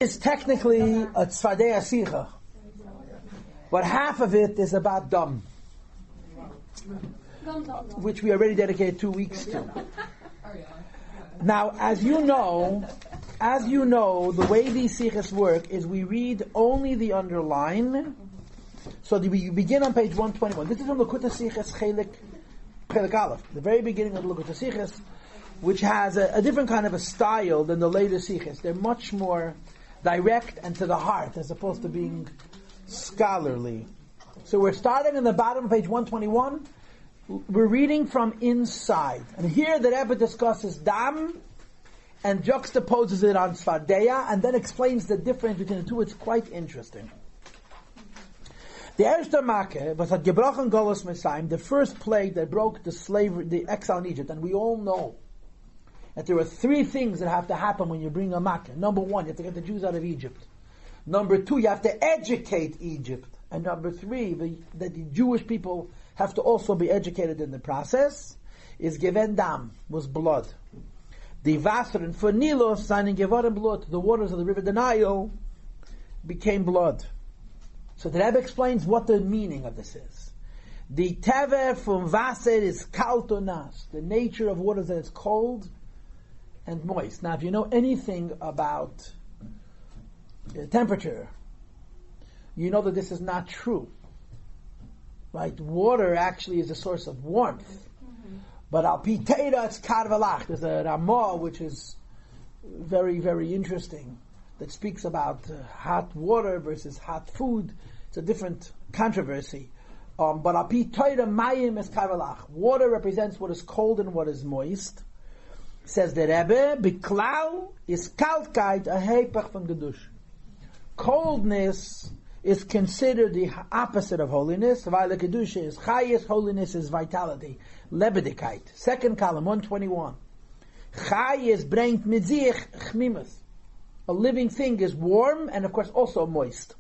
It's technically a Tzfardea Sicha, but half of it is about Dam, which we already dedicated 2 weeks to. Now, as you know, the way these Sichos work is we read only the underline. So we begin on page 121. This is from Likutei Sichos Chelik Aleph, the very beginning of the Likutei Sichos, which has a different kind of a style than the later Sichos. They're much more direct and to the heart, as opposed to being scholarly. So we're starting in the bottom of page 121. We're reading from inside. And here the Rebbe discusses Dam and juxtaposes it on Tzfardea and then explains the difference between the two. It's quite interesting. The Erste Make was at Gebrochen Golos Mesaim, the first plague that broke the slavery, the exile in Egypt. And we all know that there are 3 things that have to happen when you bring a Makkah. Number 1, you have to get the Jews out of Egypt. Number 2, you have to educate Egypt. And number 3, that the Jewish people have to also be educated in the process, is Geven Dam, was blood. The Wasser and for Nilos, signing Gevarim blood, the waters of the river Nile became blood. So the Rebbe explains what the meaning of this is. The Tever from Wasser is Kaltonas, the nature of water that is cold and moist. Now, if you know anything about temperature, you know that this is not true. Right? Water actually is a source of warmth. Mm-hmm. But al pi teira, it's karvelach. There's a Ramah which is very, very interesting that speaks about hot water versus hot food. It's a different controversy. But al pi teira mayim is karvelach. Water represents what is cold and what is moist. Says the Rebbe, Biklau is kaltkeit a heipach von gedush. Coldness is considered the opposite of holiness. Weil kedusha is chayes, holiness is vitality, lebedigkeit. Second column, 121. Chayes bringt mit sich chmimus. A living thing is warm and of course also moist.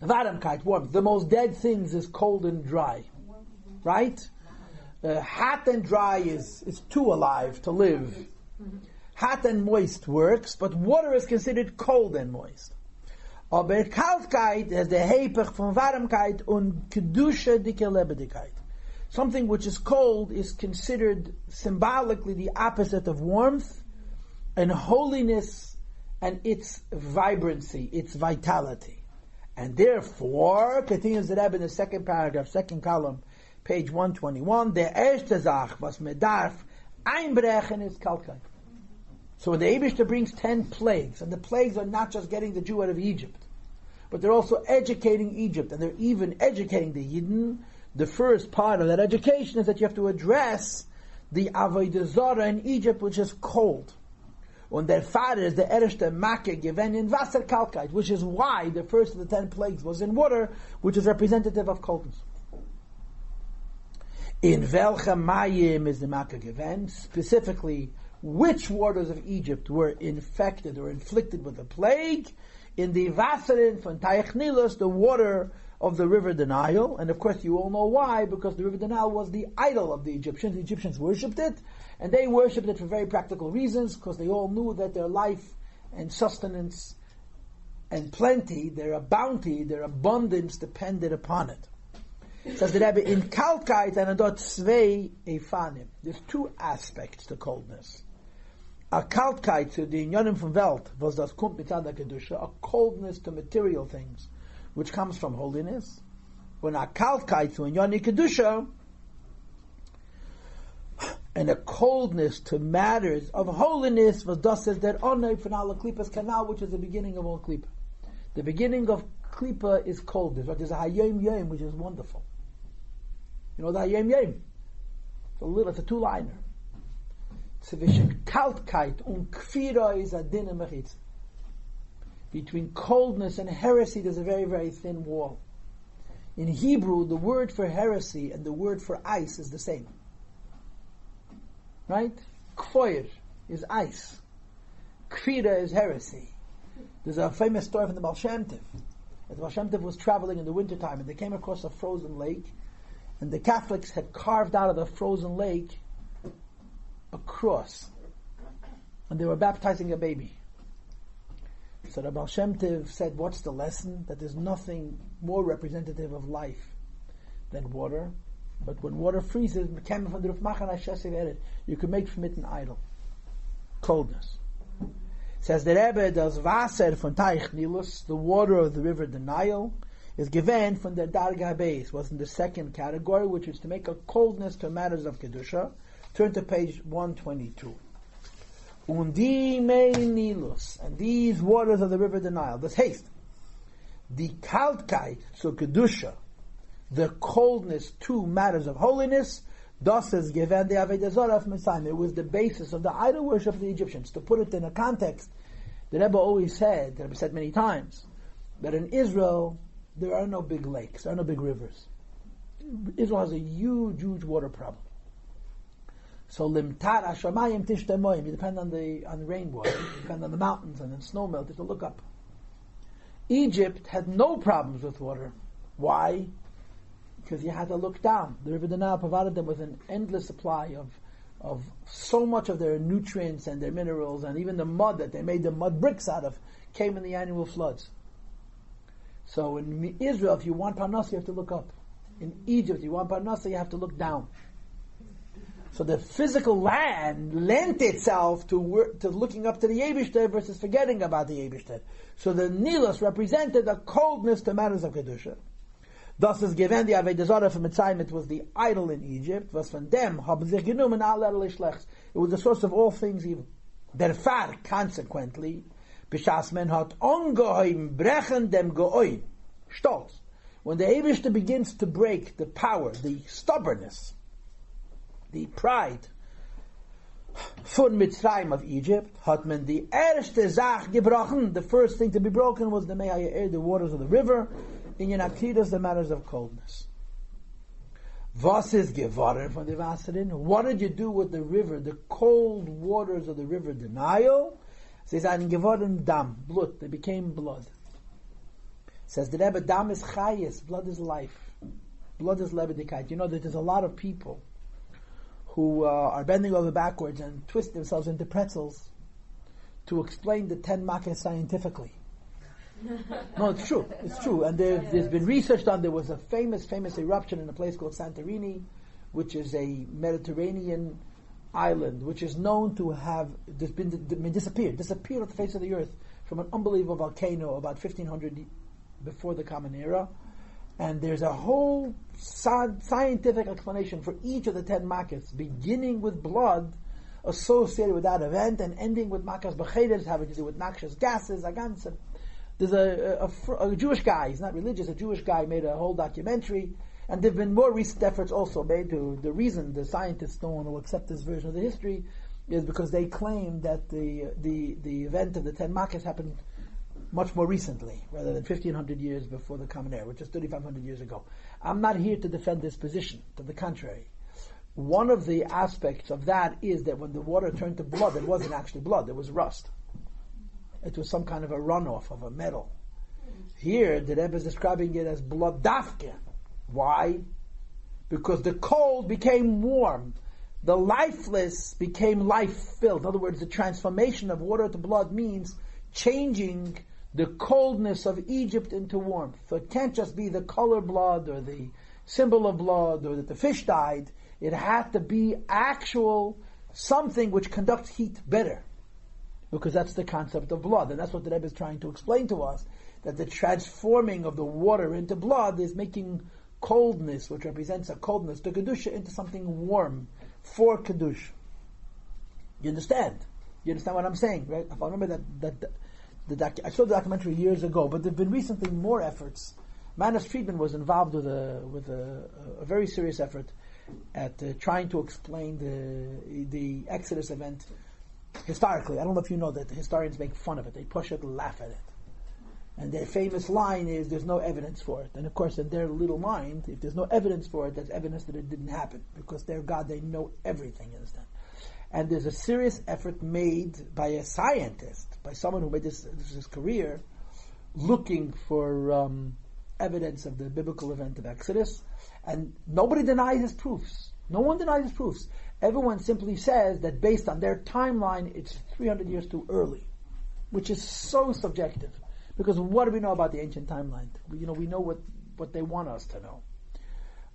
Varmkeit, warm. The most dead things is cold and dry. Right? Hot and dry is too alive to live. Hot and moist works, but water is considered cold and moist. Aber Kaltkeit is the Heipach von Warmkeit und Kedusha dike Lebedigkeit. Something which is cold is considered symbolically the opposite of warmth, and holiness and its vibrancy, its vitality. And therefore, continues the Rebbe in the second paragraph, second column, page 121, der erste Sach, was me darf einbrechen, is Kaltkeit. So the Eibishter brings 10 plagues, and the plagues are not just getting the Jew out of Egypt, but they're also educating Egypt, and they're even educating the Yidden. The first part of that education is that you have to address the Avodah Zarah in Egypt, which is cold. And their father is the Erste Make given in Wasser Kaltkeit, which is why the first of the 10 plagues was in water, which is representative of coldness. In welche Mayim is the Makkah given? Specifically, which waters of Egypt were infected or inflicted with the plague? In the Wasserin von Teich Nilus, the water of the river Nile. And of course you all know why, because the river Nile was the idol of the Egyptians. The Egyptians worshipped it, and they worshipped it for very practical reasons, because they all knew that their life and sustenance and plenty, their bounty, their abundance depended upon it. Says the Rebbe, in Kaltkeit and dort zwei Efanim. There's 2 aspects to coldness. A Kaltkeit to the Inyanim from Welt, was das kommt mit der Kedusha, a coldness to material things, which comes from holiness. When a Kaltkeit to Inyanim Kedusha, and a coldness to matters of holiness, was das says that onay from ala Klippa's canal, which is the beginning of all Klippa. The beginning of Klippa is coldness, but there's a Hayom Yom, which is wonderful. You know the Hayom Yom? It's a 2-liner. Zwischen Kaltkeit und Kfira is a din mechitz. Between coldness and heresy, there's a very, very thin wall. In Hebrew, the word for heresy and the word for ice is the same. Right? Kfoir is ice. Kfira is heresy. There's a famous story from the Baal Shem Tov. The Baal Shem Tov was traveling in the wintertime, and they came across a frozen lake, and the Catholics had carved out of the frozen lake a cross, and they were baptizing a baby. So the Baal Shem Tov said, what's the lesson? That there's nothing more representative of life than water. But when water freezes, you can make from it an idol. Coldness. Says the Rebbe, das Wasser von Teich Nilus, the water of the river the Nile, is given from the Darga base, was in the second category, which is to make a coldness to matters of Kedusha. Turn to page 122. Undi mei Nilus, and these waters of the river the Nile, das heißt, the Kaltkeit zu Kedusha, the coldness to matters of holiness, das is given the Avodah Zarah of Messiah. It was the basis of the idol worship of the Egyptians. To put it in a context, the Rebbe always said, the Rebbe said many times, that in Israel, there are no big lakes, there are no big rivers. Israel has a huge, huge water problem. So limtar hashamayim tishtamoyim. You depend on the rainwater. You depend on the mountains and then snow melt. You have to look up. Egypt had no problems with water. Why? Because you had to look down. The river Nile provided them with an endless supply of so much of their nutrients and their minerals, and even the mud that they made the mud bricks out of came in the annual floods. So in Israel, if you want parnasa, you have to look up. In Egypt, if you want parnasa, you have to look down. So the physical land lent itself to looking up to the Eibishter versus forgetting about the Eibishter. So the Nilus represented a coldness to matters of Kedusha. Thus is given the Avodah Zarah from Mitzrayim. It was the idol in Egypt. Was von dem haben sich genommen alle schlecht. It was the source of all things evil. Therefore, consequently, b'shas men hat ongeheim brechen dem geoin. Stolz. When the Eibishter begins to break the power, the stubbornness, the pride von Mitzrayim of Egypt, hat man die erste Sach gebrochen. The first thing to be broken was the Me'ayir, the waters of the river. In Yanakidas, the matters of coldness. Was is geworden von the Wasserin? What did you do with the river, the cold waters of the river, the Nile? Says, ein geworden Dam, blood. They became blood. Says the Rebbe, Dam is chayis, blood is life. Blood is lebedekeit. You know that there's a lot of people who are bending over backwards and twist themselves into pretzels to explain the 10 makkahs scientifically. No, it's true. It's true. And there's been research done. There was a famous eruption in a place called Santorini, which is a Mediterranean island, which is known to have disappeared off the face of the earth from an unbelievable volcano about 1500 before the Common Era. And there's a whole scientific explanation for each of the 10 makkahs, beginning with blood associated with that event and ending with makkahs b'chedes, having to do with noxious gases, agansim. There's a Jewish guy, he's not religious, a Jewish guy made a whole documentary, and there have been more recent efforts also made to, the reason the scientists don't want to accept this version of the history is because they claim that the event of the 10 makkahs happened much more recently, rather than 1500 years before the Common Era, which is 3500 years ago. I'm not here to defend this position, to the contrary. One of the aspects of that is that when the water turned to blood, it wasn't actually blood, it was rust. It was some kind of a runoff of a metal. Here, the Rebbe is describing it as blood dafke. Why? Because the cold became warm. The lifeless became life-filled. In other words, the transformation of water to blood means changing the coldness of Egypt into warmth. So it can't just be the color blood or the symbol of blood or that the fish died. It had to be actual something which conducts heat better. Because that's the concept of blood. And that's what the Rebbe is trying to explain to us. That the transforming of the water into blood is making coldness, which represents a coldness, to Kedusha into something warm for Kedusha. You understand? You understand what I'm saying, right? If I remember I saw the documentary years ago, but there have been recently more efforts. Manas Friedman was involved with a very serious effort at trying to explain the Exodus event historically. I don't know if you know that the historians make fun of it. They push it, laugh at it. And their famous line is, there's no evidence for it. And of course, in their little mind, if there's no evidence for it, that's evidence that it didn't happen. Because they're God, they know everything, you understand? And there's a serious effort made by a scientist, by someone who made this his career, looking for evidence of the biblical event of Exodus. And nobody denies his proofs. No one denies his proofs. Everyone simply says that based on their timeline, it's 300 years too early. which is so subjective. Because what do we know about the ancient timeline? We know what they want us to know.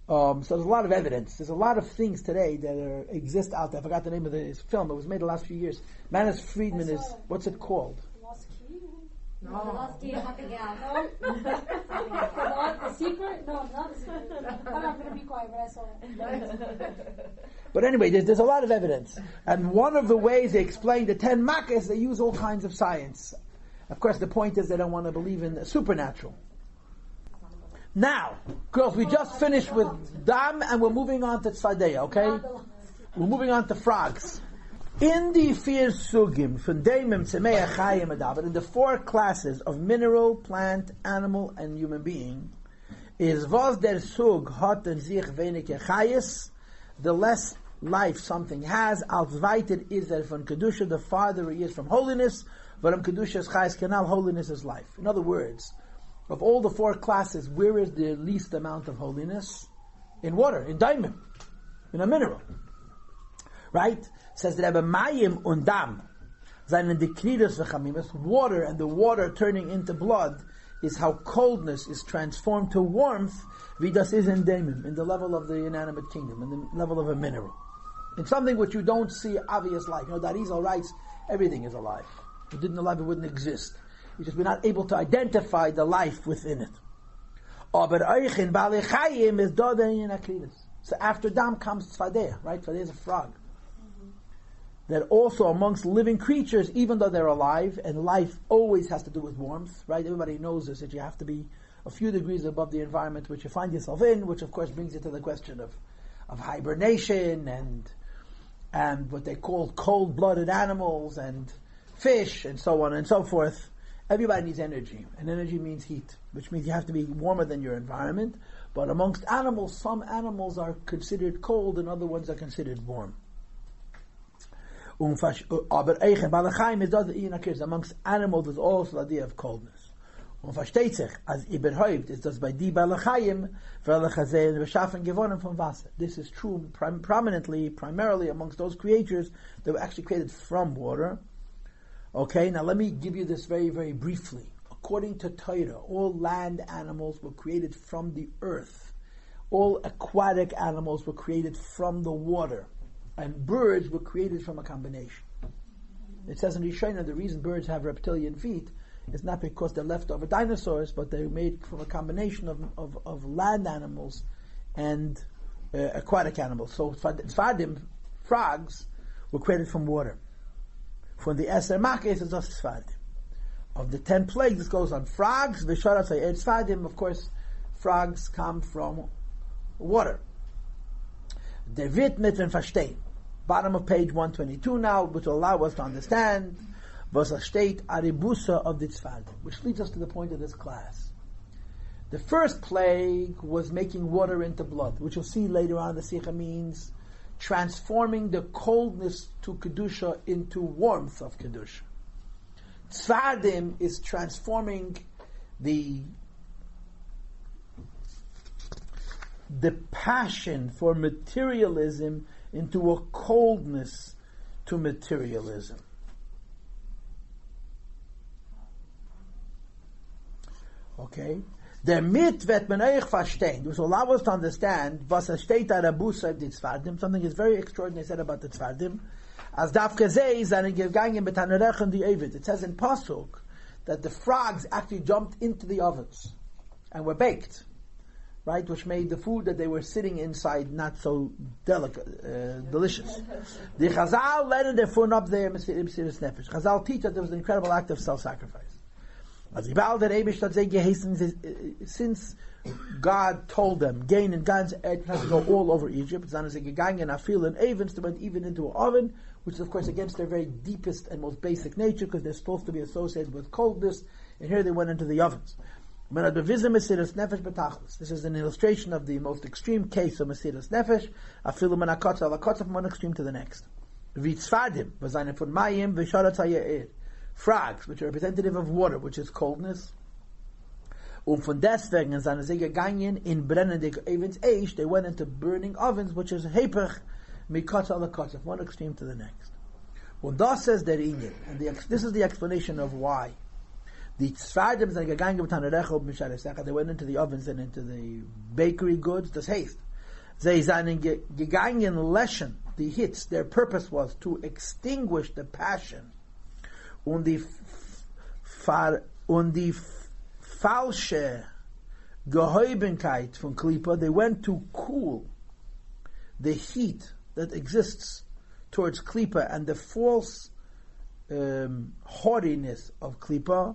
So there's a lot of evidence. There's a lot of things today that exist out there. I forgot the name of this film. It was made the last few years. Manus Friedman is, what's it called? Lost Key? No. The Lost Key, not the gal. No. The Secret? No, not The Secret. I'm not going to be quiet, but I saw it. But anyway, there's a lot of evidence. And one of the ways they explain the 10 makkahs, they use all kinds of science. Of course, the point is they don't want to believe in the supernatural. Now, girls, we just finished with Dam and we're moving on to Tzfardea, okay? We're moving on to frogs. In the vier sugim, von demem tzemei chayim adaber, in the 4 classes of mineral, plant, animal, and human being, is was der sug hat in sich wenige chayes, the less life something has, als weiter is von kedusha, the farther he is from holiness, varam kedusha is chayes kanal, holiness is life. In other words, of all the 4 classes, where is the least amount of holiness? In water, in daimim, in a mineral. Right? Says the Rebbe, mayim und dam, seinen deknidas v'chamimus, water and the water turning into blood is how coldness is transformed to warmth, vidas is in daimim, in the level of the inanimate kingdom, in the level of a mineral. In something which you don't see obvious life. Darizal writes, everything is alive. If it didn't alive, it wouldn't exist. It's just we're not able to identify the life within it. Aber eichin ba'alei chayim is dodayin akridas. So after dam comes tzfardea, right? Tzfardea is a frog. That also amongst living creatures, even though they're alive, and life always has to do with warmth, right? Everybody knows this, that you have to be a few degrees above the environment which you find yourself in, which of course brings you to the question of hibernation and what they call cold-blooded animals and fish and so on and so forth. Everybody needs energy, and energy means heat, which means you have to be warmer than your environment. But amongst animals, some animals are considered cold and other ones are considered warm. Amongst animals, there's also the idea of coldness. This is true primarily amongst those creatures that were actually created from water. Okay, now let me give you this very, very briefly. According to Torah, all land animals were created from the earth. All aquatic animals were created from the water. And birds were created from a combination. It says in Rishonah, the reason birds have reptilian feet is not because they're leftover dinosaurs, but they're made from a combination of land animals and aquatic animals. So Tzfardim, frogs, were created from water. From the Eser Makes is just Tzfardim. Of the 10 plagues, this goes on frogs, Visharat Tzfardim, of course, frogs come from water. Der wird mit den Verstehen. Bottom of page 122 now, which will allow us to understand was steht Aribusa of the Tzfardea, which leads us to the point of this class. The first plague was making water into blood, which you'll see later on. The Sikha means transforming the coldness to Kedusha into warmth of Kedusha. Tzfardim is transforming the passion for materialism into a coldness to materialism. Okay? Damit wird man euch verstehen. This will allow us to understand was steht da Rabusa die Tzfardim. Something is very extraordinary said about the Tzfardim. As dafke sei seine gegangen mit Hanerechen die Eved. It says in Pasuk that the frogs actually jumped into the ovens and were baked. Right, which made the food that they were sitting inside not so delicious. The Chazal led their food up there, Mesiras Nefesh. Chazal teach that there was an incredible act of self-sacrifice. Since God told them, gain and God's earth has to go all over Egypt, it's not as a gang and afil and avens, they went even into an oven, which is of course against their very deepest and most basic nature, because they're supposed to be associated with coldness, and here they went into the ovens. This is an illustration of the most extreme case of Mesiras Nefesh, from one extreme to the next. Frogs, which are representative of water, which is coldness. Von deswegen seine sie gegangen in brennende Ovens Eish, they went into burning ovens, which is Hepech mikotza la kotza, from one extreme to the next. Und das says der Inyan. And this is the explanation of why. The Tzfardea sind gegangen mit einer Rechel mit Sharesecha. They went into the ovens and into the bakery goods. Das heißt, they seien gegangen leschen, the hits. Their purpose was to extinguish the passion und die falsche Gehäubenkeit von Klippa. They went to cool the heat that exists towards Klippa and the false haughtiness of Klippa.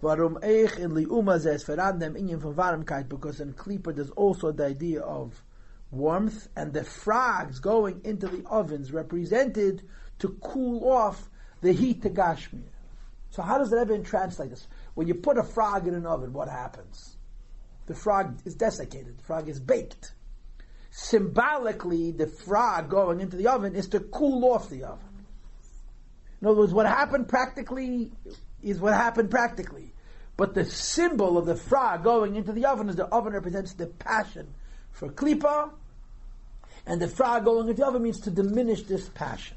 Warum eich in Liuma says verandem inyan von Warmkeit, because in Klippa there's also the idea of warmth, and the frogs going into the ovens represented to cool off the heat to Gashmir. So how does the Rebbe translate this? When you put a frog in an oven, what happens? The frog is desiccated. The frog is baked. Symbolically, the frog going into the oven is to cool off the oven. In other words, what happened practically is what happened practically. But the symbol of the frog going into the oven is the oven represents the passion for Klippa, and the frog going into the oven means to diminish this passion.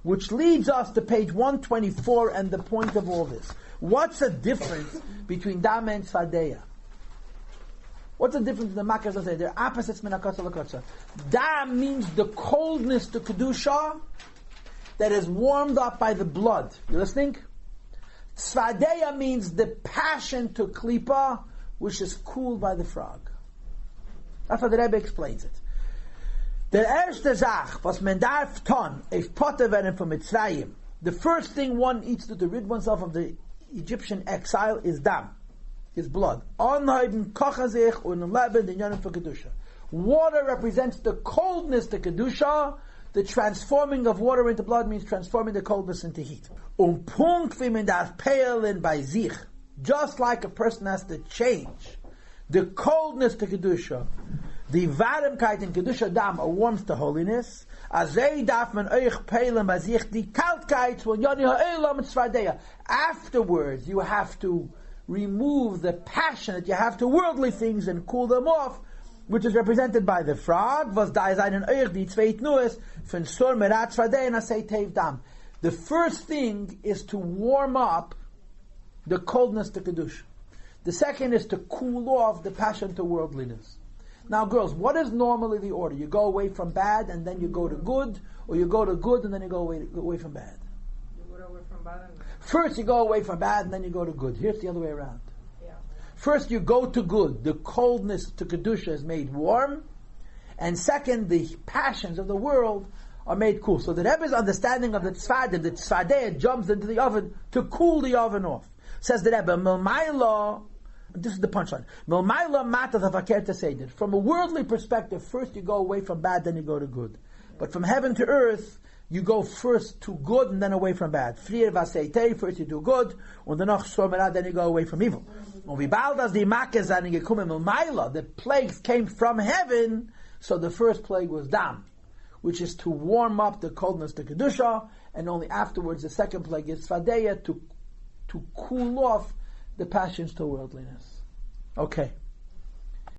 Which leads us to page 124 and the point of all this. What's the difference between Dam and Tzfardea? What's the difference in the Makkah? They're opposites min hakotza l'kotza. Dam means the coldness to Kedusha that is warmed up by the blood. You listening? Tzfardea means the passion to Klippa, which is cooled by the frog. That's how the Rebbe explains it. Der erste Sach, was man darf tun, if potter werden from Mitzrayim, the first thing one needs to rid oneself of the Egyptian exile is dam, his blood. Anheben kochen sich und leben den Jahren für Kedusha. Water represents the coldness to Kedusha. The transforming of water into blood means transforming the coldness into heat. Punkt wie man darf peilen bei sich, just like a person has to change the coldness to Kedusha, the Warmkeit in Kedusha Dam, a warmth to holiness, azay darf man euch peilen bei sich, die Kaltkeit von Yoni ha'elam Tzfardea. Afterwards, you have to remove the passion that you have to worldly things and cool them off, which is represented by the frog, was da seinen euch die zweit nues, von Stormerat Tzfardea and asay tev dam. The first thing is to warm up the coldness to Kedusha. The second is to cool off the passion to worldliness. Now, girls, what is normally the order? You go away from bad and then you go to good, or you go to good and then you go away from bad? You go away from bad. First you go away from bad and then you go to good. Here's the other way around. Yeah. First you go to good. The coldness to Kedusha is made warm. And second, the passions of the world are made cool. So the Rebbe's understanding of the Tzfardea jumps into the oven to cool the oven off. Says the Rebbe, Milmaila, this is the punchline. Milmaila mata the say that. From a worldly perspective, first you go away from bad, then you go to good. But from heaven to earth, you go first to good and then away from bad. Frier vaseitei, first you do good, and then you go away from evil. The plagues came from heaven, so the first plague was dam, which is to warm up the coldness to Kedusha, and only afterwards the second plague is Tzfardea, to cool off the passions to worldliness. Okay.